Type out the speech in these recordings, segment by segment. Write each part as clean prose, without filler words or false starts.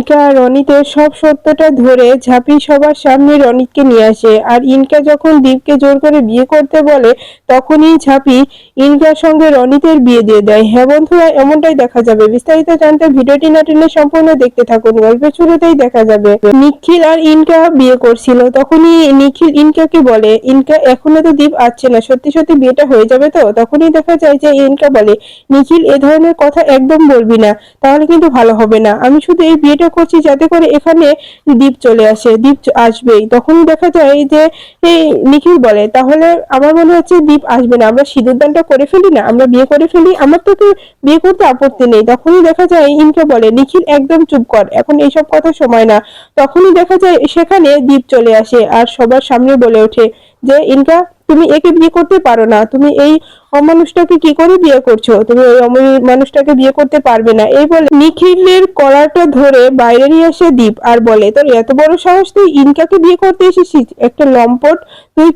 Inca রনিতের সব সত্যটা ধরে ঝাঁপি সবার সামনে রনিতকে নিয়ে আসে। আর ইনকা যখন দীপকে জোর করে বিয়ে করতে বলে তখনই ঝাঁপি ইনকার সঙ্গে রনিতের বিয়ে দিয়ে দেয়। হ্যাঁ বন্ধুরা, এমনটাই দেখা যাবে। বিস্তারিত জানতে ভিডিওটি না টেনে সম্পূর্ণ দেখতে থাকুন। গল্পের শুরুতেই দেখা যাবে নিখিল আর ইনকা বিয়ে করছিল। তখনই নিখিল ইনকাকে বলে, ইনকা এখনো তো দীপ আসছে না, সত্যি সত্যি বিয়েটা হয়ে যাবে তো? তখনই দেখা যায় যে ইনকা বলে, নিখিল এ ধরনের কথা একদম বলবি না, তাহলে কিন্তু ভালো হবে না। আমি শুধু এই বিয়েটা করছি যাতে করে এখানে দীপ চলে আসে, দীপ আসবেই। তখনই দেখা যায় যে এই নিখিল বলে, তাহলে আমার মনে হচ্ছে দীপ আসবে না, আমরা সিঁদুরদানটা করে ফেলি না, আমরা বিয়ে করে ফেলি, আমার তো বিয়ে করতে আপত্তি নেই। তখনই দেখা যায় ইনকা বলে, নিখিল একদম চুপ কর, এখন এইসব কথা সময় না। তখনই দেখা যায় সেখানে দীপ চলে আসে আর সবার সামনে বলে ওঠে যে, ইনকা তুমি একে বিয়ে করতে পারো না, তুমি এই অমানুষটাকে কি করে বিয়ে করছো, তুমি ওই মানুষটাকে বিয়ে করতে পারবে না। এই বলে নিখিলের কলারটা ধরে বাইরে নিয়ে আসে দীপ আর বলে, তোর এত বড় সাহস, তুই ইনকাকে বিয়ে করতে এসেছিস? একটা লম্পট তুই,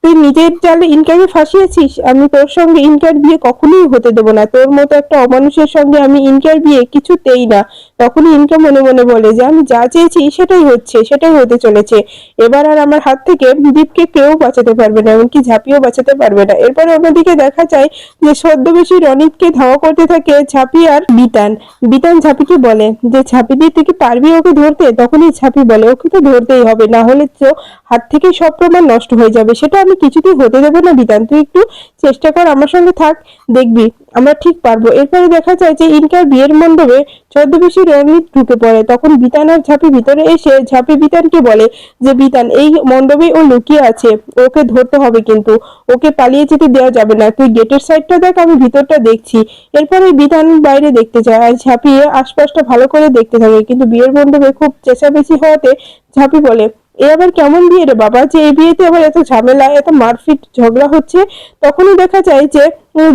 তুই নিজের জালে ইনকাকে ফাঁসিয়েছিস। আমি তোর সঙ্গে ইনকার বিয়ে কখনোই হতে দেবো না, তোর মতো একটা অমানুষের সঙ্গে আমি ইনকার বিয়ে কিছুতেই না। তখনই ইনকা মনে মনে বলে যে, আমি যা চেয়েছি সেটাই হচ্ছে, সেটাই হতে চলেছে। এবার আর আমার হাত থেকে দীপকে কেউ বাঁচাতে পারবে না, এমনকি ঝাঁপিও বাঁচাতে পারবে না। এরপর অন্যদিকে দেখা যায় যে ছদ্মবেশী রনিতকে ধাওয়া করতে থাকে ঝাঁপি আর বিতান। বিতান ঝাঁপিকে বলে যে, ঝাঁপি দিয়ে তুই কি পারবি ওকে ধরতে? তখনই ঝাঁপি বলে, ওকে তো ধরতেই হবে, না হলে তো হাত থেকে সব প্রমাণ নষ্ট হয়ে যাবে, সেটা আমি কিছুতেই হতে দেবো না। বিতান, তুই একটু চেষ্টা কর, আমার সঙ্গে থাক, দেখবি আমরা ঠিক পারবো। এরপরে দেখা যায় যে ইনকার বিয়ের মণ্ডপে ছদ্মবেশী রনিত ঢুকে পড়ে। তখন বিতান আর ঝাঁপি ভিতরে এসে ঝাঁপি বিতানকে বলে যে, বিতান এই মণ্ডপে ও লুকিয়ে আছে, ওকে ধরতে হবে, কিন্তু ওকে পালিয়ে যেতে দেওয়া যাবে না। তুই গেটের সাইডটা দেখ, আমি ভিতরটা দেখছি। এরপরে বিতান বাইরে দেখতে যায় আর ঝাঁপিয়ে আশপাশটা ভালো করে দেখতে থাকে, কিন্তু বিয়ের মণ্ডপে খুব চেঁচামেচি হওয়াতে ঝাঁপি বলে, এ আবার কেমন বিয়ে রে বাবা, যে এই বিয়েতে আবার এত ঝামেলা, এত মারপিট ঝগড়া হচ্ছে। তখনই দেখা যায় যে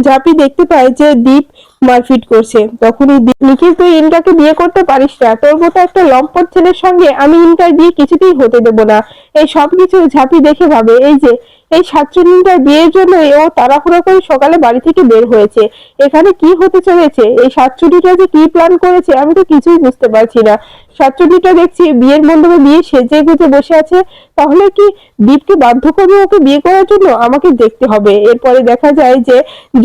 ঝাঁপি দেখতে পায় যে দীপ মারপিট করছে। তখনই নিখিল, তুই ইনকাকে বিয়ে করতে পারিস না, তোর মতো একটা লম্পট ছেলের সঙ্গে আমি ইনকার বিয়ে কিছুতেই হতে দেবো না। এই সবকিছু ঝাঁপি দেখে ভাবে, এই যে এই শাকচুন্নিটার বিয়ের জন্য ও তাড়াহুড়ো করে সকালে বাড়ি থেকে বের হয়েছে, এখানে কি হতে চলেছে, এই শাকচুন্নিটা যে কি প্ল্যান করেছে আমি তো কিছুই বুঝতে পারছি না। শাকচুন্নিটা দেখছি বিয়ের মণ্ডপে বিয়ে সেজে গুজে বসে আছে, তাহলে কি দীপকে বাধ্য করবে ওকে বিয়ে করার জন্য? আমাকে দেখতে হবে। এরপরে দেখা যায় যে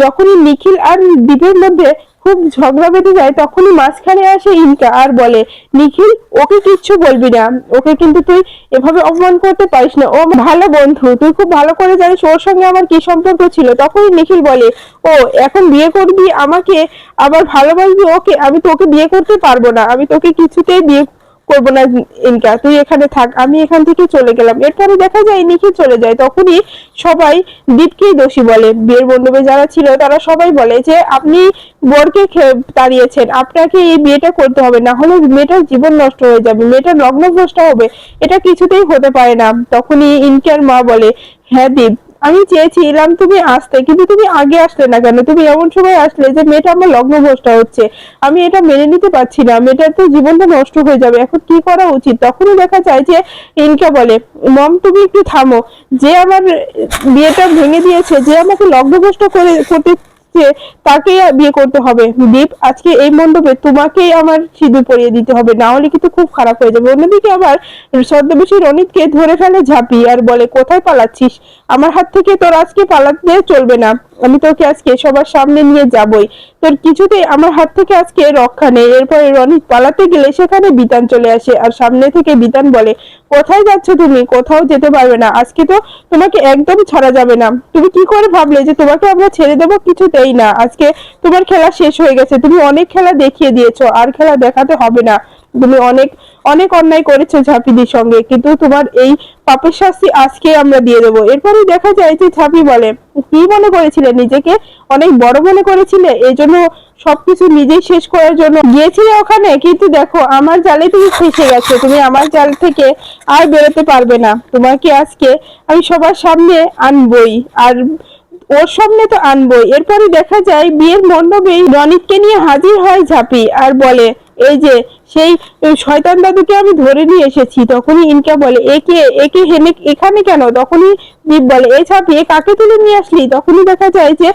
যখনই নিখিল আর দীপের মধ্যে খুব ঝগড়া বেঁধে যায়, তখনই মাঝখানে আসে ইনকা আর বলে, নিখিল ওকে কিচ্ছু বলবি না, ওকে কিন্তু তুই এভাবে অপমান করতে পারিস না, ও ভালো বন্ধু, তুই খুব ভালো করে জানিস ওর সঙ্গে আমার কি সম্পর্ক ছিল। তখনই নিখিল বলে, ও এখন বিয়ে করবি আমাকে, আবার ভালোবাসবি ওকে? আমি তোকে বিয়ে করতে পারবো না, আমি তোকে কিছুতেই বিয়ে করবো না। ইনকা তুই এখানে থাক, আমি এখান থেকে চলে গেলাম। এরপরে দেখা যায় নিখিল চলে যায়। তখনই সবাই দীপকেই দোষী বলে, বিয়ের মণ্ডপে যারা ছিল তারা সবাই বলে যে, আপনি বরকে তাড়িয়েছেন, আপনাকে এই বিয়েটা করতে হবে, না হলে মেয়েটার জীবন নষ্ট হয়ে যাবে, মেয়েটার লগ্নভ্রষ্ট হবে, এটা কিছুতেই হতে পারে না। তখনই ইনকার মা বলে, হ্যাঁ দীপ, আমি চেয়েছিলাম তুমি আসতে, কিন্তু তুমি আগে আসলে না কেন? তুমি এমন সময় আসলে যে মেয়েটা আমার লগ্নভ্রষ্ট হচ্ছে, আমি এটা মেনে নিতে পারছি না, মেয়েটার তো জীবনটা নষ্ট হয়ে যাবে, এখন কি করা উচিত? তখনই দেখা যায় যে ইনকা বলে, মম তুমি একটু থামো, যে আমার বিয়েটা ভেঙে দিয়েছে, যে আমাকে লগ্নভ্রষ্ট করতে তাকে বিয়ে করতে হবে। দীপ, আজকে এই মণ্ডপে তোমাকেই আমার সিঁদুর পরিয়ে দিতে হবে, না হলে কিন্তু খুব খারাপ হয়ে যাবে। অন্যদিকে আবার ছদ্মবেশী রনিতকে ধরে ফেলে ঝাঁপি আর বলে, কোথায় পালাচ্ছিস? আমার হাত থেকে তোর আজকে পালাতে চলবে না, আমি তোকে আজকে সবার সামনে নিয়ে যাবই, তোর কিছুতেই আমার হাত থেকে আজকে রক্ষা নেই। এরপরে রনিত পালাতে গেলে সেখানে বিতান চলে আসে আর সামনে থেকে বিতান বলে, কোথায় যাচ্ছ তুমি? কোথাও যেতে পারবে না, আজকে তো তোমাকে একদম ছাড়া যাবে না। তুমি কি করে ভাবলে যে তোমাকে আমরা ছেড়ে দেবো? কিছুতেই না, আজকে তোমার খেলা শেষ হয়ে গেছে, তুমি অনেক খেলা দেখিয়ে দিয়েছো, আর খেলা দেখাতে হবে না। তুমি অনেক অনেক অন্যায় করেছো ঝাঁপিদির সঙ্গে, কিন্তু তোমার এই পাপের শাস্তি আজকে আমরা দিয়ে দেবো। এরপরে দেখা যায় যে ঝাঁপি বলে, কি মনে করেছিলে নিজেকে? অনেক বড় মনে করেছিলে, এই জন্য সবকিছু নিজেই শেষ করার জন্য গিয়েছিলে ওখানে, কিন্তু দেখো আমার জালে তুমি ফেসে গেছো, তুমি আমার জাল থেকে আর বেরোতে পারবে না। তোমাকে আজকে আমি সবার সামনে আনবই, আর ওর সামনে তো আনবই। এরপরে দেখা যায় বিয়ের মণ্ডপে রনিতকে নিয়ে হাজির হয় ঝাঁপি আর বলে, এই যে সেই শয়তান দাদুকে আমি ধরে নিয়ে এসেছি। তখনই ইনকা বলে একে একে হেনে এখানে কেন? তখনই দীপ বলে এই ঝাঁপি এ কাকে তুলে নিয়ে আসলি? তখনই দেখা যায় যে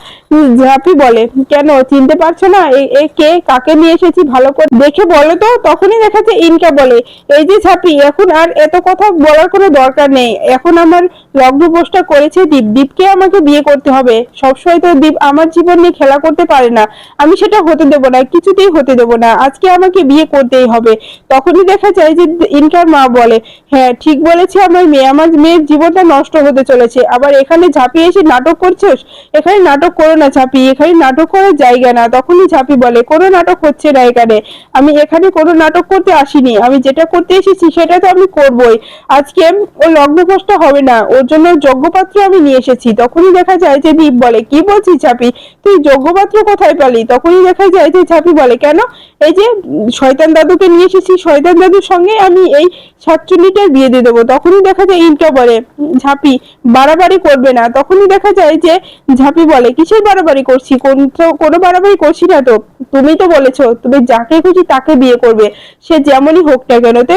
ঝাঁপি বলে কেন চিনতে পারছো না? এ কে, কাকে নিয়ে এসেছি ভালো করে দেখে বলো তো। তখনই দেখা যায় ইনকা বলে এই যে ঝাঁপি এখন আর এত কথা বলার কোনো দরকার নেই। এখন আমার লগ্নভ্রষ্ট করেছে দীপ, দীপকে আমাকে বিয়ে করতে হবে। সবসময় তো দীপ আমার জীবন নিয়ে খেলা করতে পারে না, আমি সেটা হতে দেবো না, কিছুতেই হতে দেবো না, আজকে আমাকে বিয়ে করতেই হবে। তখনই দেখা যায় যে ইনকার মা বলে হ্যাঁ ঠিক বলেছে আমার মেয়ে, আমার মেয়ের জীবনটা নষ্ট হতে চলেছে, আবার এখানে ঝাঁপিয়ে এসে নাটক করছোস? এখানে নাটক করো না ঝাঁপি, এখানে নাটক করার জায়গা না। তখনই ঝাঁপি বলে কোনো নাটক হচ্ছে না এখানে, আমি এখানে কোনো নাটক করতে আসিনি, আমি যেটা করতে এসেছি সেটা তো আমি করবই। আজকে ও লগ্নভ্রষ্ট হবে না, ওর জন্য যজ্ঞপাত্র আমি নিয়ে এসেছি। তখনই দেখা যায় যে দীপ বলে কি বলছিস ঝাঁপি, তুই যজ্ঞপাত্র কোথায় পেলি? তখনই দেখা যায় যে ঝাঁপি বলে কেন, এই যে শয়তান দাদুকে নিয়ে এসেছি, শয়তান দাদুর সঙ্গে আমি এই শাকচুন্নিটার বিয়ে দিয়ে দেবো। তখনই দেখা যায় ইনকা বলে ঝাঁপি বাড়াবাড়ি করবে না। তখনই দেখা যায় যে ঝাঁপি বলে কিসের বাড়াবাড়ি করছি, কোনো বাড়াবাড়ি করছি না তো, তুমি তো বলেছো তুমি যাকে খুশি তাকে বিয়ে করবে, সে যেমনই হোক না কেন। তো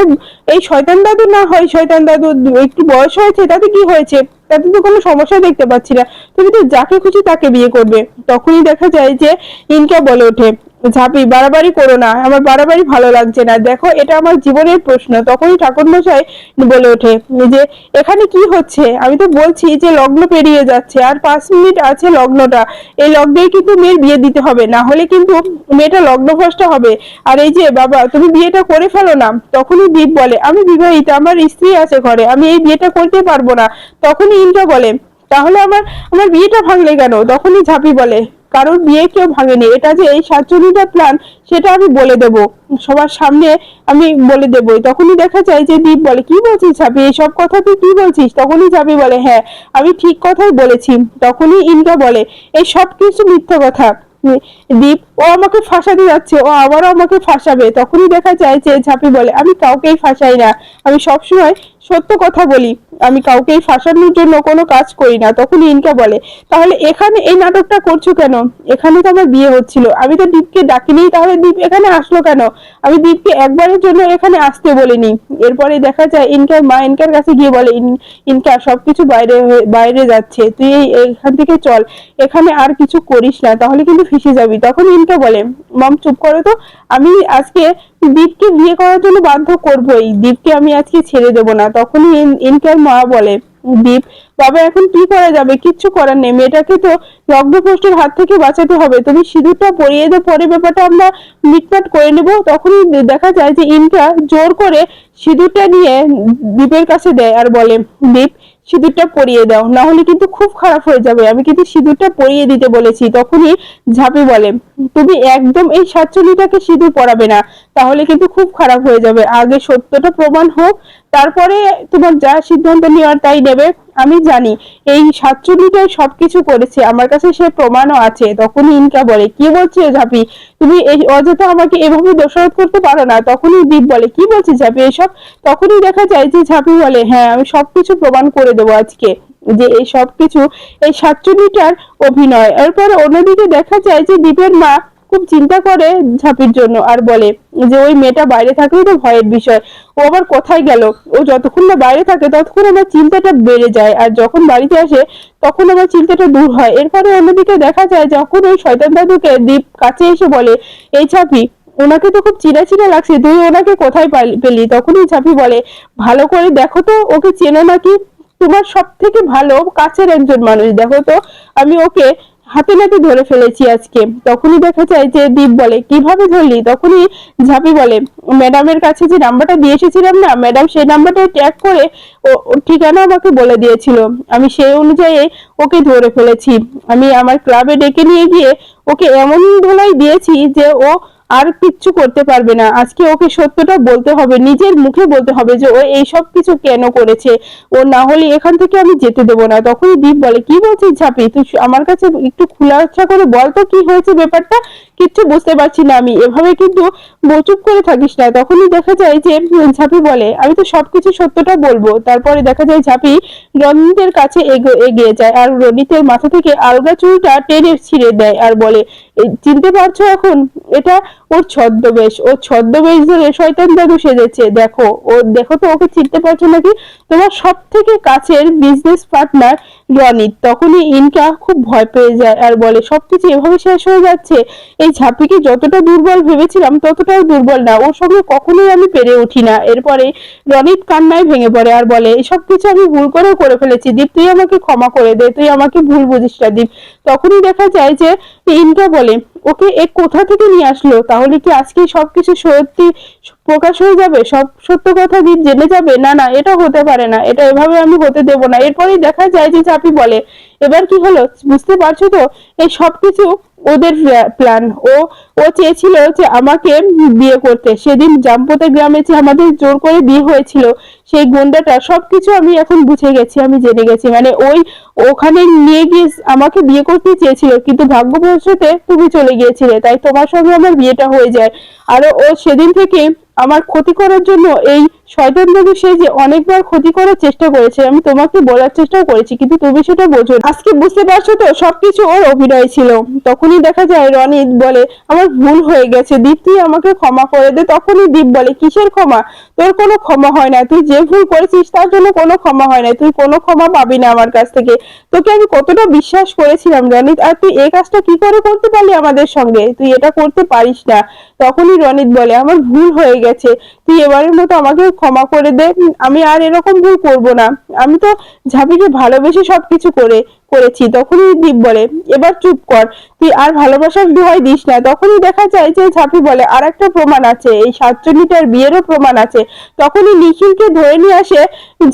এই শয়তান দাদু না হয় শয়তান দাদু একটু বয়স হয়েছে, তাতে কি হয়েছে, তাতে তো কোনো সমস্যা দেখতে পাচ্ছি না, তুমি তো যাকে খুশি তাকে বিয়ে করবে। তখনই দেখা যায় যে ইনকা বলে ওঠে ঝাঁপি বাড়াবাড়ি করো না, আমার বাড়াবাড়ি ভালো লাগছে না, দেখো এটা আমার জীবনের প্রশ্ন। তখনই ঠাকুরমশাই বলে ওঠে যে এখানে কি হচ্ছে, আমি তো বলছি যে লগ্ন পেরিয়ে যাচ্ছে আর 5 মিনিট আছে লগ্নটা, এই লগ্নেই কিন্তু মেয়ের বিয়ে দিতে হবে, না হলে কিন্তু মেয়েটা লগ্নভ্রষ্ট হবে। আর এই যে বাবা তুমি বিয়েটা করে ফেলো না। তখনই দীপ বলে আমি বিবাহিত, আমার স্ত্রী আছে ঘরে, আমি এই বিয়েটা করতে পারবো না। তখনই ইন্দ্র বলে তাহলে আমার আমার বিয়েটা ভাঙলে কেন? তখনই ঝাঁপি বলে কারোর বিয়ে কেউ ভাঙেনি, এটা যে এই 47টা প্ল্যান সেটা আমি বলে দেব, সবার সামনে আমি বলে দেবই। তখনই দেখা যায় যে দীপ বলে কি বলছিস ঝাঁপি, এসব কথা তুই কি বলছিস? তখনই ঝাঁপি বলে হ্যাঁ আমি ঠিক কথাই বলেছি। তখনই ইন্দ্রা বলে এই সব কিছু মিথ্যা কথা, দীপ ও আমাকে ফাঁসাতে যাচ্ছে, ও আবারও আমাকে ফাঁসাবে। তখনই দেখা যায় যে ঝাঁপি বলে আমি কাউকেই ফাঁসাই না, আমি সবসময় সত্য কথা বলি, আমি কাউকেই ফাঁসানোর জন্য কোনো কাজ করি না। তখন ইনকা বলে তাহলে এখানে এই নাটকটা করছো কেন? এখানে তো আমার বিয়ে হচ্ছিল, আমি তো দীপকে ডাকিনি, তাহলে দীপ এখানে আসলো কেন? আমি দীপকে একবারের জন্য এখানে আসতে বলিনি। এরপরে দেখা যায় ইনকার মা ইনকার কাছে গিয়ে বলে ইনকা সবকিছু বাইরে বাইরে যাচ্ছে, তুই এখান থেকে চল, এখানে আর কিছু করিস না, তাহলে কিন্তু ফেঁসে যাবি। তখন ইনকা বলে মম চুপ করো তো, আমি আজকে দীপকে বিয়ে করার জন্য বাধ্য করবোই, দীপকে আমি আজকে ছেড়ে দেব না। তখনই ইনকার মা বলে দীপ বাবা এখন কি করা যাবে, কিচ্ছু করার নেই, মেয়েটাকে তো লগ্নভ্রষ্টের হাত থেকে বাঁচাতে হবে, তুমি সিঁদুরটা পরিয়ে দাও, পরে ব্যাপারটা আমরা মিটমাট করে নেব। তখনই দেখা যায় যে ইনকা জোর করে সিঁদুরটা নিয়ে দীপের কাছে দেয় আর বলে দীপ সিঁদুরটা পরিয়ে দাও, না হলে কিন্তু খুব খারাপ হয়ে যাবে, আমি কিন্তু সিঁদুরটা পরিয়ে দিতে বলেছি। তখনই ঝাঁপি বলে তুমি একদম এই 47টাকে সিঁদুর পরাবে না, তাহলে কিন্তু খুব খারাপ হয়ে যাবে, আগে সত্যটা প্রমাণ হোক, তারপরে তোমার যা সিদ্ধান্ত নেওয়ার তাই নেবে। আমি জানি এই 47টাই সবকিছু করেছে, আমার কাছে সে প্রমাণও আছে। তখনই ইনকা বলে কি বলছো ঝাঁপি, তুমি এই অযথা আমাকে এভাবে দোষারোপ করতে পারো না। তখনই দীপ বলে কি বলছিস ঝাঁপি এসব? তখনই দেখা যায় যে ঝাঁপি বলে হ্যাঁ আমি সবকিছু প্রমাণ করে দেবো আজকে, যে এই সবকিছু এই 47টার অভিনয়। এরপর অন্যদিকে দেখা যায় যে দীপের মা খুব চিন্তা করে ঝাঁপির জন্য আর বলে যে ওই মেয়েটা বাইরে থাকলেই তো ভয়ের বিষয়, ও আবার কোথায় গেল, ও যতক্ষণ না বাইরে থাকে ততক্ষণ আমার চিন্তাটা বেড়ে যায়, আর যখন বাড়িতে আসে তখন আমার চিন্তাটা দূর হয়। এরপরে অন্যদিকে দেখা যায় যখন ওই শয়তান দাদুকে দীপ কাছে এসে বলে এই ঝাঁপি ওনাকে তো খুব চিনা চিনা লাগছে, তুই ওনাকে কোথায় পেলি? তখনই ঝাঁপি বলে ভালো করে দেখো তো ওকে চেনো নাকি, তোমার সব থেকে ভালো কাছের একজন মানুষ, দেখো তো আমি ওকে হাতে নাতে ধরে ফেলেছি আজকে। তখনই দেখা যায় যে দীপ বলে কিভাবে ধরলি? তখনই ঝাঁপি বলে ম্যাডামের কাছে যে নাম্বারটা দিয়ে এসেছিলাম না, ম্যাডাম সেই নাম্বারটা ট্যাগ করে ওর ঠিকানা আমাকে বলে দিয়েছিল, আমি সেই অনুযায়ী ওকে ধরে ফেলেছি, আমি আমার ক্লাবে ডেকে নিয়ে গিয়ে ওকে এমন ধোলাই দিয়েছি যে ও আর কিচ্ছু করতে পারবে না। আজকে ওকে সত্যটা বলতে হবে, নিজের মুখে বলতে হবে যে ও এই সব কিছু কেন করেছে, ও না হলে এখান থেকে আমি যেতে দেবো না। তখনই দীপ বলে কি বলছিস ঝাঁপি, তুই আমার কাছে একটু খোলাসা করে বল তো কি হয়েছে ব্যাপারটা, কিচ্ছু বুঝতে পারছি না আমি, এভাবে কিন্তু চুপ করে থাকিস না। তখনই দেখা যায় যে ঝাঁপি বলে আমি তো সবকিছু সত্যটা বলবো। তারপরে দেখা যায় ঝাঁপি রনিতের কাছে এগিয়ে যায় আর রনিতের মাথা থেকে আলগা চুলটা টেনে ছিঁড়ে দেয় আর বলে চিনতে পারছো এখন, এটা ওর ছদ্মবেশ, ও ছদ্মবেশ ধরে শয়তান দাদু সেজেছে, দেখো ও, দেখো তো ওকে চিনতে পারছো নাকি, তোমার সব থেকে কাছের বিজনেস পার্টনার রনিত। তখনই ইনকা খুব ভয় পেয়ে যায় আর বলে সবকিছু এভাবে শেষ হয়ে যাচ্ছে, এই ঝাঁপিকে যতটা দুর্বল ভেবেছিলাম ততটাও দুর্বল না, ওর সঙ্গে কখনোই আমি পেরে উঠি না। এরপরে রনিত কান্নায় ভেঙে পড়ে আর বলে এসব কিছু আমি ভুল করে ফেলেছি দীপ, তুই আমাকে ক্ষমা করে দে, তুই আমাকে ভুল বুঝিস না দীপ। তখনই দেখা যায় যে ইনকা বলে ওকে এক কোথা থেকে নিয়ে আসলো, তাহলে কি আজকে সবকিছু সত্যি প্রকাশ হয়ে যাবে, সব সত্য কথা দীপ জেনে যাবে? না না, এটা হতে পারে না, এটা এভাবে আমি হতে দেব না। এরপরেই দেখা যায় যে ঝাঁপি বলে এবার কি হলো বুঝতে পারছো তো, এই সবকিছু ওদের প্ল্যান। ও ও চেয়েছিল যে আমাকে বিয়ে করতে, সেদিন জাম্পোতা গ্রামে যে আমাদের জোর করে বিয়ে হয়েছিল, সেই গুন্ডাটা, সবকিছু আমি এখন বুঝে গেছি, আমি জেনে গেছি, মানে ওই ওখানে নিয়ে গিয়ে আমাকে বিয়ে করতে চেয়েছিল, কিন্তু ভাগ্যবশতে তুমি চলে গিয়েছিলে, তাই তোমার সঙ্গে আমার বিয়েটা হয়ে যায়। আর ও সেদিন থেকে আমার ক্ষতি করার জন্য এই শয়তান দাদু সে যে অনেকবার ক্ষতি করার চেষ্টা করেছে, আমি তোমাকে বলার চেষ্টাও করেছি কিন্তু তুমি সেটা বোঝো না। আজকে বুঝতে পারছো তো সবকিছু ওর অভিনয় ছিল। তখনই দেখা যায় রনিত বলে আমার ভুল হয়ে গেছে দীপ, তুই আমাকে ক্ষমা করে দে। তখনই দীপ বলে কিসের ক্ষমা, তোর কোনো ক্ষমা হয় না, তুই যে ভুল করেছিস তার জন্য কোনো ক্ষমা হয় না, তুই কোনো ক্ষমা পাবি না আমার কাছ থেকে। তোকে আমি কতটা বিশ্বাস করেছিলাম রনিত, আর তুই এই কাজটা কি করে করতে পারলি আমাদের সঙ্গে, তুই এটা করতে পারিস না। তখনই রনিত বলে আমার ভুল হয়ে গেছে, তুই এবারের মতো আমাকে ক্ষমা করে দে, আমি আর এরকম ভুল করবো না, আমি তো ঝাঁপিকে ভালোবেসে সবকিছু করেছি। তখনই দীপ বলে এবার চুপ কর, তুই আর ভালোবাসার দোহাই দিস না। তখনই দেখা যায় যে ঝাঁপি বলে আর একটা প্রমাণ আছে, এই সাতচল্লিটার বিয়েরও প্রমাণ আছে। তখনই নিখিলকে ধরে নিয়ে আসে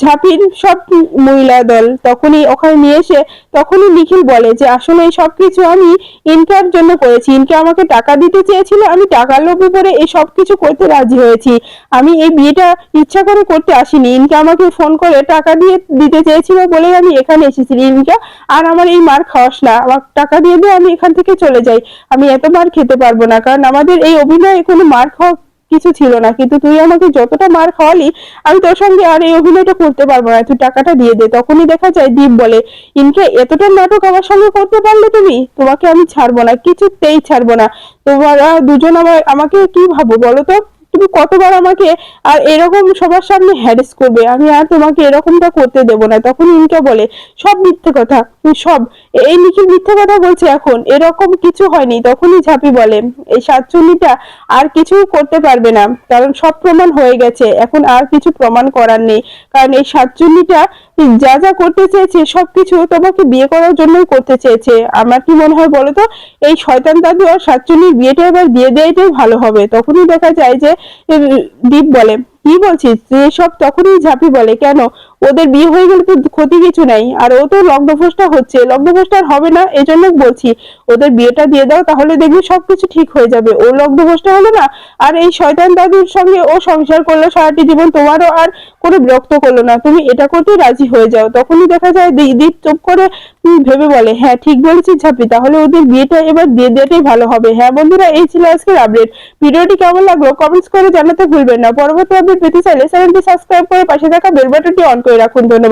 ঝাঁপির সব মহিলা দল, তখনই ওখানে নিয়ে এসে তখনই নিখিল বলে যে আসলে এই সবকিছু আমি ইনকার জন্য করেছি, ইনকা আমাকে টাকা দিতে চেয়েছিল, আমি টাকার লোভে পড়ে এই সবকিছু করতে রাজি হয়েছি, আমি এই বিয়েটা ইচ্ছা করে করতে আসিনি, ইনকা আমাকে ফোন করে টাকা দিয়ে দিতে চেয়েছিল বলে আমি এখানে এসেছি। ইনকা আর আমার এই মার খাওয়াস না, আমার টাকা দিয়ে দে, আমি এখান থেকে চলে যাই, আমি এত মার খেতে পারবো না, কারণ আমাদের এই অভিনয়ে কোনো মার খাওয়া কিছু ছিল না, কিন্তু তুই আমাকে যতটা মার খাওয়ালি আমি তোর সঙ্গে আর এই অভিনয়টা করতে পারবো না, তুই টাকাটা দিয়ে দে। তখনই দেখা যায় দীপ বলে ইনকে এতটা নাটক আমার সঙ্গে করতে পারলে তুমি, তোমাকে আমি ছাড়বো না, কিছুতেই ছাড়বো না, তোমরা দুজন আমাকে কি ভাবো বলো তো, তুমি কতবার আমাকে আর এরকম সবার সামনে হ্যারেস করবে, আমি আর তোমাকে এরকমটা করতে দেব না। তখন ইনকা বলে সব মিথ্যে কথা, সব এই নিখিল মিথ্যে কথা বলছে, এখন এরকম কিছু হয়নি। তখনই ঝাঁপি বলে এই সাতচল্লিটা আর কিছু করতে পারবে না, কারণ সব প্রমাণ হয়ে গেছে, এখন আর কিছু প্রমাণ করার নেই, কারণ এই সাতচল্লিটা যা যা করতে চেয়েছে সবকিছু তোমাকে বিয়ে করার জন্যই করতে চেয়েছে। আমার কি মনে হয় বলো তো, এই শয়তান দাদু আর সাতচল্লির বিয়েটা এবার দিয়ে দেওয়াটাই ভালো হবে। তখনই দেখা যায় যে দীপ বলে কি বলছিস এসব? তখনই ঝাঁপি বলে কেন, ওদের বিয়ে হয়ে গেলে তো ক্ষতি কিছু নাই, আর ও তো লগ্নভ্রষ্টা হচ্ছে, লগ্নভ্রষ্টা আর হবে না, এই জন্য বলছি ওদের বিয়েটা দিয়ে দাও, তাহলে দেখবি সবকিছু ঠিক হয়ে যাবে, ও লগ্নভ্রষ্টা হলো না, আর এই শয়তান দাদুর সঙ্গে ও সংসার করলো সারাটি জীবন, তোমারও আর কোনো বিরক্ত করলো না, তুমি এটা করতে রাজি হয়ে যাও। তখনই দেখা যায় দীপ চুপ করে ভেবে বলে হ্যাঁ ঠিক বলেছিস ঝাঁপি, তাহলে ওদের বিয়েটা এবার দিয়ে দেওয়াটাই ভালো হবে। হ্যাঁ বন্ধুরা, এই ছিল আজকের আপডেট, ভিডিওটি কেমন লাগলো কমেন্টস করে জানাতে ভুলবেন না। পরবর্তী আপডেট পেতে চাইলে চ্যানেলটি সাবস্ক্রাইব করে পাশে থাকা বেল বাটনটি অন করে রাখুন। ধন্যবাদ।